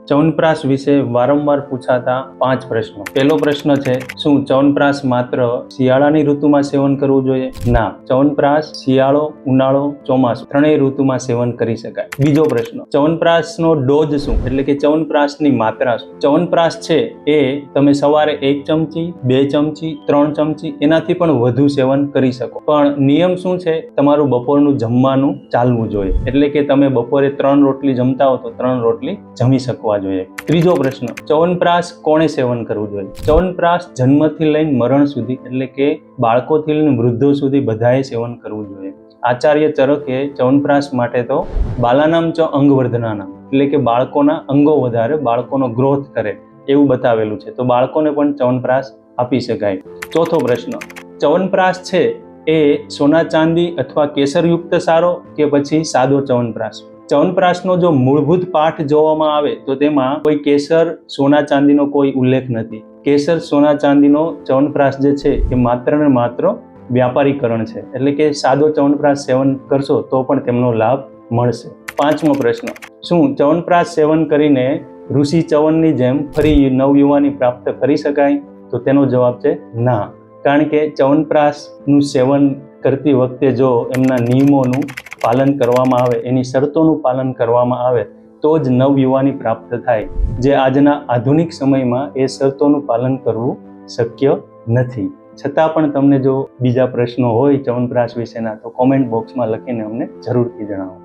ચ્યવનપ્રાશ વિશે વારંવાર પૂછાતા 5 પ્રશ્નો। પહેલો પ્રશ્ન છે, શું ચ્યવનપ્રાશ માત્ર શિયાળાની ઋતુમાં સેવન કરવું જોઈએ? ના, ચ્યવનપ્રાશ શિયાળો, ઉનાળો, ચોમાસું ત્રણેય ઋતુમાં સેવન કરી શકાય। બીજો પ્રશ્ન, ચ્યવનપ્રાશનો ડોઝ શું, એટલે કે ચ્યવનપ્રાશની માત્રા શું? ચ્યવનપ્રાશ છે એ તમે સવારે 1 ચમચી, 2 ચમચી, 3 ચમચી એનાથી પણ વધુ સેવન કરી શકો, પણ નિયમ શું છે? તમારું બપોરનું જમવાનું ચાલવું જોઈએ, એટલે કે તમે બપોરે 3 રોટલી જમતા હો તો 3 રોટલી જમી શકવા જોઈએ। ત્રીજો પ્રશ્ન, ચ્યવનપ્રાશ કોણે સેવન કરવું જોઈએ? ચ્યવનપ્રાશ જન્મથી લઈને મરણ સુધી, એટલે કે બાળકોથી લઈને વૃદ્ધો સુધી બધાએ સેવન કરવું જોઈએ। આચાર્ય ચરકે ચ્યવનપ્રાશ માટે તો બાલાનામ ચ અંગવર્ધનાનામ, એટલે કે બાળકોના અંગો વધારે, બાળકોનો ગ્રોથ કરે એવું બતાવેલું છે, તો બાળકોને પણ ચ્યવનપ્રાશ આપી શકાય। ચોથો પ્રશ્ન, ચ્યવનપ્રાશ છે એ સોના ચાંદી અથવા કેસરયુક્ત સારો કે પછી સાદો ચ્યવનપ્રાશ? ચ્યવનપ્રાશનો જો મૂળભૂત પાઠ જોવામાં આવે તો તેમાં કોઈ કેસર સોના ચાંદીનો કોઈ ઉલ્લેખ નથી। કેસર સોના ચાંદીનો ચ્યવનપ્રાશ જે છે એ માત્ર ને માત્ર વ્યાપારીકરણ છે, એટલે કે સાદો ચ્યવનપ્રાશ સેવન કરશો તો પણ તેમનો લાભ મળશે। પાંચમો પ્રશ્ન, શું ચ્યવનપ્રાશ સેવન કરીને ઋષિ ચ્યવનની જેમ ફરી નવયુવાની પ્રાપ્ત કરી શકાય? તો તેનો જવાબ છે ના, કારણ કે ચ્યવનપ્રાશનું સેવન કરતી વખતે જો એમના નિયમોનું પાલન કરવામાં આવે, એની શરતોનું પાલન કરવામાં આવે તો જ નવયુવાની પ્રાપ્ત થાય, જે આજના આધુનિક સમયમાં એ શરતોનું પાલન કરવું શક્ય નથી। છતાં પણ તમને જો બીજા પ્રશ્નો હોય ચ્યવનપ્રાશ વિશેના તો કોમેન્ટ બોક્સમાં લખીને અમને જરૂરથી જણાવો।